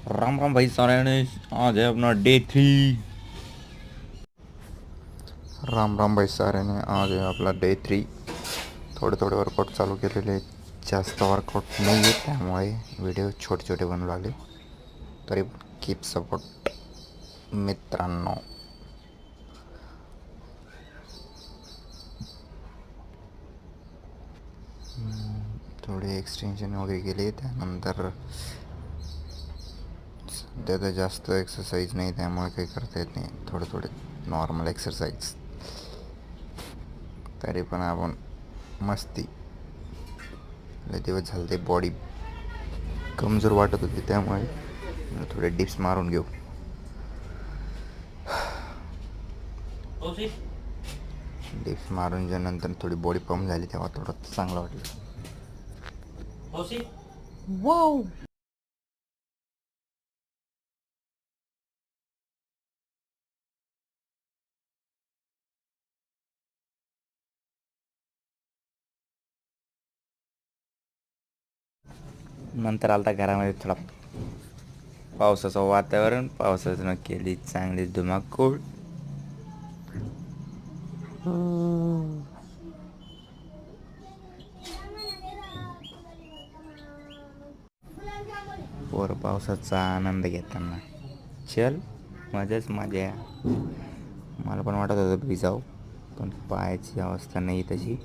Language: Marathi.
राम राम भाई सारे ने। आज है अपना डे 3। राम राम भाई साऱ्याने, आज आहे आपला डे 3. थोडे थोडे वर्कआउट चालू केलेले, जास्त वर्कआउट नाही आहे, त्यामुळे व्हिडिओ छोटे छोटे बनवू लागले. तरी कीप सपोर्ट मित्रांनो. थोडे एक्सटेन्शन वगैरे केले, त्यानंतर सध्या तर जास्त एक्सरसाइज नाही, त्यामुळे काही करता येत नाही. थोडे थोडे नॉर्मल एक्सरसाइज. तरी पण आपण मस्ती. लय दिवस झाले ते बॉडी कमजोर वाटत होती, त्यामुळे थोडे डिप्स मारून घेऊ. डिप्स मारून नंतर थोडी बॉडी पंप झाली, तेव्हा थोडं चांगलं वाटलं. वाव. नंतर आलता घरामध्ये थोडा पावसाचं वातावरण. पावसाचं केली चांगली धुमाकूळ. पोर पावसाचा आनंद घेताना चल मजाच मजा. मला पण वाटत होतं भिजाव, पण पायाची अवस्था नाही तशी.